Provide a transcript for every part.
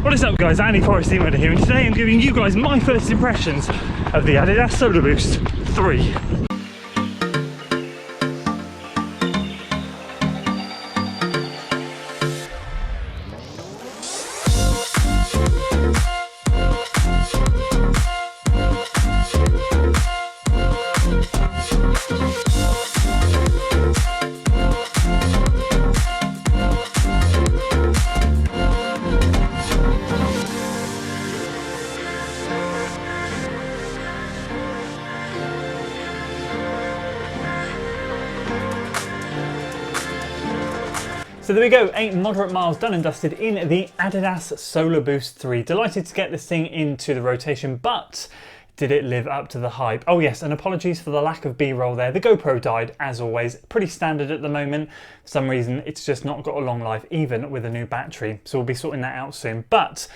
What is up guys, Andy Forest Team Editor here, and today I'm giving you guys my first impressions of the Adidas Solar Boost 3. So there we go, 8 moderate miles done and dusted in the Adidas Solar Boost 3. Delighted to get this thing into the rotation, but did it live up to the hype? Oh yes, and apologies for the lack of B-roll there. The GoPro died, as always. Pretty standard at the moment. For some reason, it's just not got a long life, even with a new battery. So we'll be sorting that out soon. But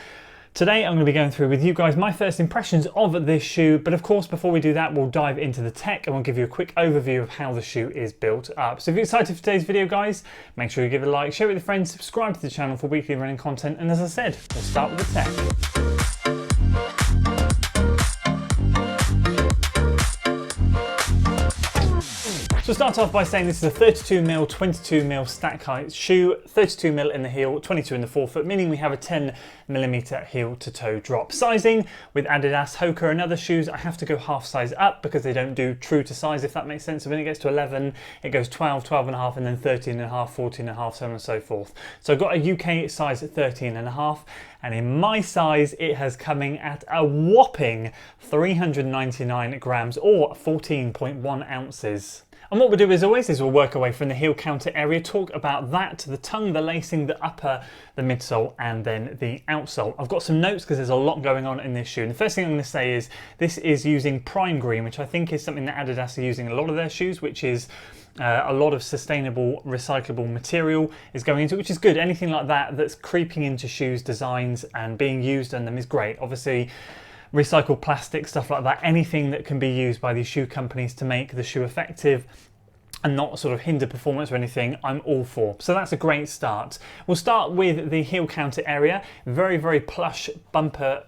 today I'm going to be going through with you guys my first impressions of this shoe, but of course before we do that we'll dive into the tech and we'll give you a quick overview of how the shoe is built up. So if you're excited for today's video guys, make sure you give it a like, share it with your friends, subscribe to the channel for weekly running content, and as I said, we'll start with the tech. So we'll start off by saying this is a 32mm, 22mm stack height shoe, 32mm in the heel, 22 in the forefoot, meaning we have a 10mm heel to toe drop. Sizing with Adidas, Hoka and other shoes, I have to go half size up because they don't do true to size, if that makes sense. So when it gets to 11, it goes 12, 12.5, and then 13.5, 14.5, so on and so forth. So I've got a UK size at 13.5. And in my size, it has coming at a whopping 399 grams or 14.1 ounces. And what we'll do as always is we'll work away from the heel counter area, talk about that, the tongue, the lacing, the upper, the midsole, and then the outsole. I've got some notes because there's a lot going on in this shoe. And the first thing I'm going to say is this is using prime green, which I think is something that Adidas are using in a lot of their shoes, which is a lot of sustainable, recyclable material is going into it, which is good. Anything like that that's creeping into shoes designs and being used on them is great. Obviously, recycled plastic, stuff like that, anything that can be used by these shoe companies to make the shoe effective and not sort of hinder performance or anything, I'm all for. So that's a great start. We'll start with the heel counter area. Very, very plush bumper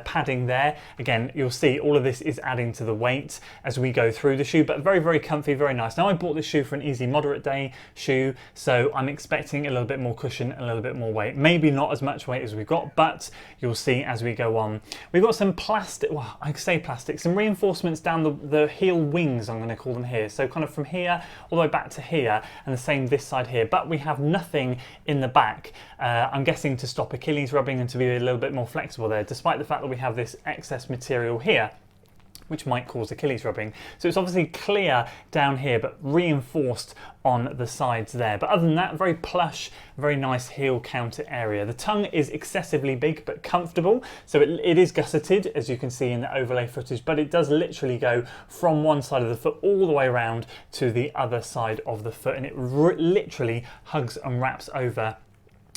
padding there. Again, you'll see all of this is adding to the weight as we go through the shoe, but very, very comfy, very nice. Now I bought this shoe for an easy moderate day shoe, so I'm expecting a little bit more cushion, a little bit more weight. Maybe not as much weight as we've got, but you'll see as we go on. We've got some plastic, well, I say plastic, some reinforcements down the heel wings, I'm going to call them here. So kind of from here all the way back to here, and the same this side here, but we have nothing in the back. I'm guessing to stop Achilles rubbing and to be a little bit more flexible there, despite the fact that we have this excess material here which might cause Achilles rubbing. So it's obviously clear down here but reinforced on the sides there. But other than that, very plush, very nice heel counter area. The tongue is excessively big but comfortable, so it is gusseted as you can see in the overlay footage, but it does literally go from one side of the foot all the way around to the other side of the foot, and it literally hugs and wraps over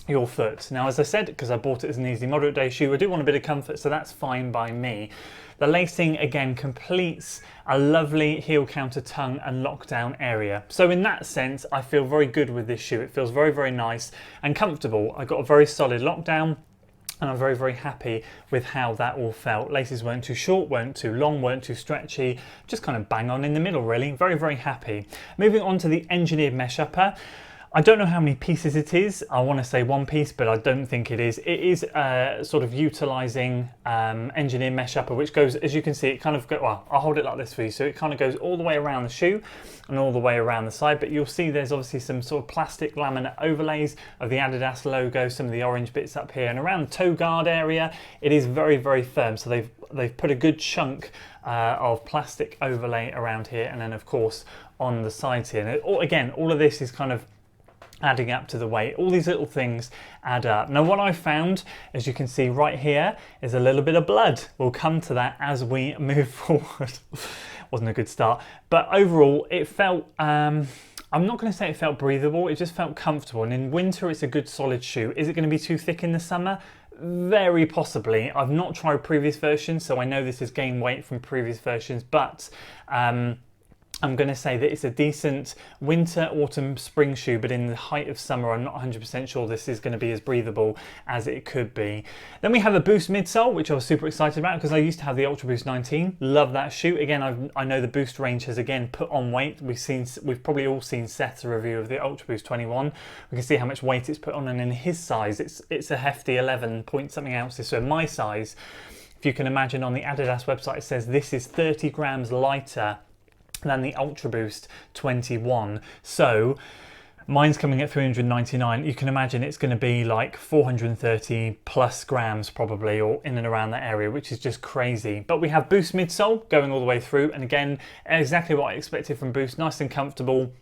your foot. Now, as I said, because I bought it as an easy moderate day shoe, I do want a bit of comfort, so that's fine by me. The lacing again completes a lovely heel counter tongue and lockdown area. So in that sense, I feel very good with this shoe. It feels very, very nice and comfortable. I got a very solid lockdown, and I'm very, very happy with how that all felt. Laces weren't too short, weren't too long, weren't too stretchy, just kind of bang on in the middle really. Very, very happy. Moving on to the engineered mesh upper. I don't know how many pieces it is. I want to say one piece, but I don't think it is. It is sort of utilising engineered mesh upper, which goes, as you can see, it kind of well, I'll hold it like this for you. So it kind of goes all the way around the shoe and all the way around the side, but you'll see there's obviously some sort of plastic laminate overlays of the Adidas logo, some of the orange bits up here, and around the toe guard area, it is very, very firm. So they've put a good chunk of plastic overlay around here, and then of course on the sides here. And again, all of this is kind of adding up to the weight. All these little things add up. Now what I found, as you can see right here, is a little bit of blood. We'll come to that as we move forward. Wasn't a good start, but overall it felt I'm not going to say it felt breathable, it just felt comfortable. And in winter it's a good solid shoe. Is it going to be too thick in the summer? Very possibly. I've not tried previous versions, so I know this has gained weight from previous versions, but I'm going to say that it's a decent winter, autumn, spring shoe, but in the height of summer, I'm not 100% sure this is going to be as breathable as it could be. Then we have a Boost midsole, which I was super excited about because I used to have the Ultra Boost 19. Love that shoe. Again, I know the Boost range has again put on weight. We've probably all seen Seth's review of the Ultra Boost 21. We can see how much weight it's put on, and in his size, it's a hefty 11 point something ounces. So my size, if you can imagine, on the Adidas website, it says this is 30 grams lighter than the Ultra Boost 21. So mine's coming at 399. You can imagine it's going to be like 430 plus grams probably, or in and around that area, which is just crazy. But we have Boost midsole going all the way through, and again, exactly what I expected from Boost. Nice and comfortable,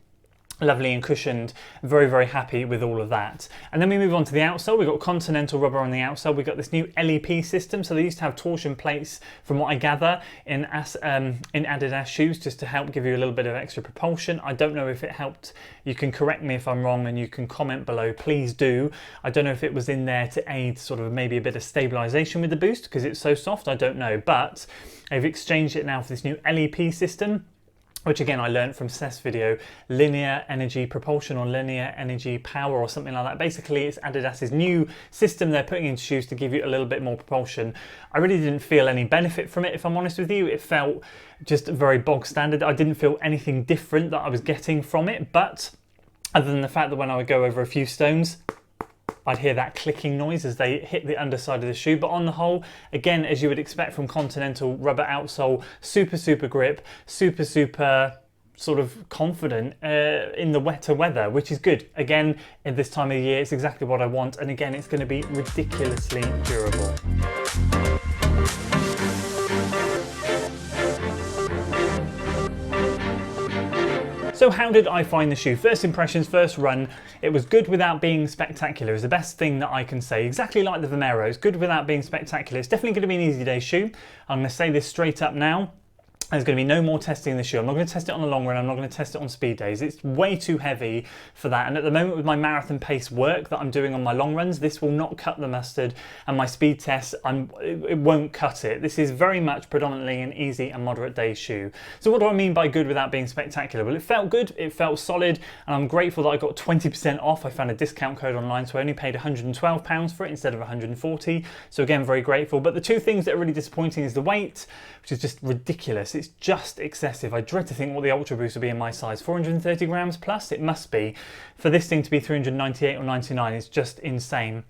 lovely and cushioned. Very, very happy with all of that. And then we move on to the outsole. We've got Continental rubber on the outsole. We've got this new LEP system. So they used to have torsion plates, from what I gather, in Adidas shoes, just to help give you a little bit of extra propulsion. I don't know if it helped. You can correct me if I'm wrong, and you can comment below. Please do. I don't know if it was in there to aid sort of maybe a bit of stabilization with the Boost because it's so soft. I don't know. But I've exchanged it now for this new LEP system, which again I learned from Seth's video, linear energy propulsion or linear energy power or something like that. Basically, it's Adidas's new system they're putting into shoes to give you a little bit more propulsion. I really didn't feel any benefit from it, if I'm honest with you. It felt just very bog standard. I didn't feel anything different that I was getting from it, but other than the fact that when I would go over a few stones, I'd hear that clicking noise as they hit the underside of the shoe. But on the whole, again, as you would expect from Continental rubber outsole, super, super grip, super, super sort of confident in the wetter weather, which is good. Again, at this time of the year, it's exactly what I want. And again, it's going to be ridiculously durable. So how did I find the shoe? First impressions, first run, it was good without being spectacular is the best thing that I can say. Exactly like the Vomeros, good without being spectacular. It's definitely going to be an easy day shoe. I'm going to say this straight up now. There's going to be no more testing the shoe. I'm not going to test it on the long run. I'm not going to test it on speed days. It's way too heavy for that. And at the moment with my marathon pace work that I'm doing on my long runs, this will not cut the mustard. And my speed tests, it won't cut it. This is very much predominantly an easy and moderate day shoe. So what do I mean by good without being spectacular? Well, it felt good. It felt solid. And I'm grateful that I got 20% off. I found a discount code online, so I only paid £112 for it instead of 140. So again, very grateful. But the two things that are really disappointing is the weight, which is just ridiculous. It's just excessive. I dread to think what the Ultra Boost will be in my size. 430 grams plus? It must be. For this thing to be 398 or 99 is just insane.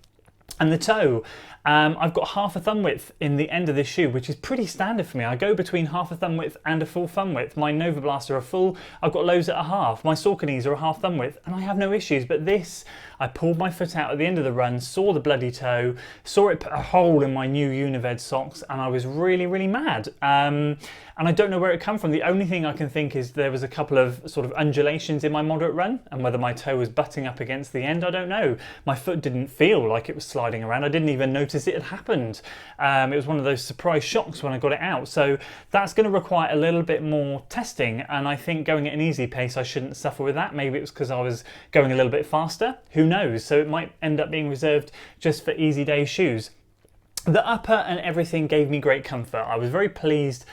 And the toe, I've got half a thumb width in the end of this shoe, which is pretty standard for me. I go between half a thumb width and a full thumb width. My Nova Blaster are full, I've got lows at a half. My Sauconys are a half thumb width, and I have no issues. But this, I pulled my foot out at the end of the run, saw the bloody toe, saw it put a hole in my new Unived socks, and I was really, really mad. And I don't know where it came from. The only thing I can think is there was a couple of sort of undulations in my moderate run, and whether my toe was butting up against the end, I don't know. My foot didn't feel like it was sliding around. I didn't even notice it had happened. It was one of those surprise shocks when I got it out. So that's going to require a little bit more testing, and I think going at an easy pace, I shouldn't suffer with that. Maybe it was because I was going a little bit faster. Who knows? So it might end up being reserved just for easy day shoes. The upper and everything gave me great comfort. I was very pleased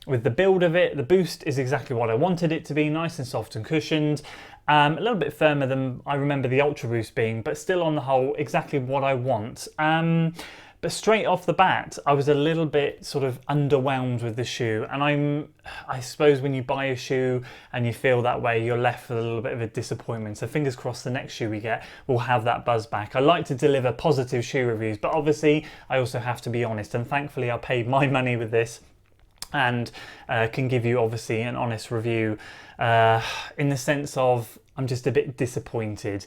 with the build of it. The Boost is exactly what I wanted it to be, nice and soft and cushioned. A little bit firmer than I remember the Ultra Boost being, but still on the whole, exactly what I want. But straight off the bat, I was a little bit sort of underwhelmed with the shoe. And I suppose when you buy a shoe and you feel that way, you're left with a little bit of a disappointment. So fingers crossed the next shoe we get will have that buzz back. I like to deliver positive shoe reviews, but obviously I also have to be honest. And thankfully I paid my money with this and can give you obviously an honest review in the sense of I'm just a bit disappointed.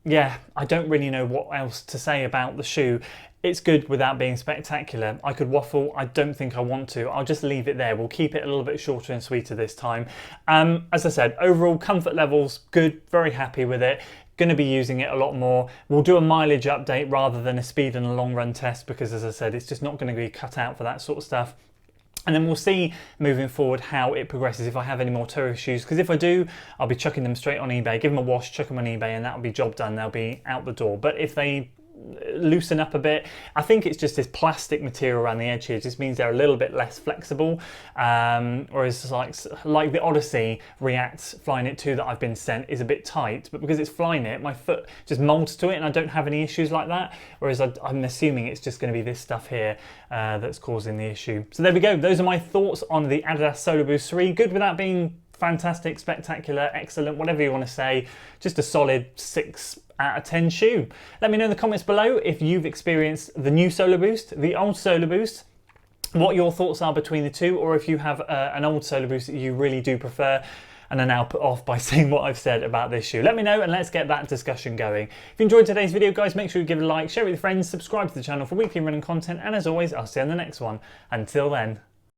Yeah, I don't really know what else to say about the shoe. It's good without being spectacular. I could waffle. I don't think I want to. I'll just leave it there. We'll keep it a little bit shorter and sweeter this time. As I said, overall comfort levels, good, very happy with it. Going to be using it a lot more. We'll do a mileage update rather than a speed and a long run test because, as I said, it's just not going to be cut out for that sort of stuff. And then we'll see moving forward how it progresses if I have any more tourist shoes, because if I do, I'll be chucking them straight on eBay, give them a wash, chuck them on eBay, and that'll be job done. They'll be out the door. But if they loosen up a bit. I think it's just this plastic material around the edge here. It just means they're a little bit less flexible. Whereas like the Odyssey React Flyknit 2 that I've been sent is a bit tight, but because it's Flyknit, my foot just molds to it and I don't have any issues like that. Whereas I'm assuming it's just going to be this stuff here that's causing the issue. So there we go. Those are my thoughts on the Adidas Solar Boost 3. Good without being fantastic, spectacular, excellent, whatever you want to say. Just a solid 6 out of 10 shoe. Let me know in the comments below if you've experienced the new Solar Boost, the old Solar Boost, what your thoughts are between the two, or if you have an old Solar Boost that you really do prefer and are now put off by seeing what I've said about this shoe. Let me know and let's get that discussion going. If you enjoyed today's video, guys, make sure you give it a like, share it with your friends, subscribe to the channel for weekly running content, and as always, I'll see you on the next one. Until then.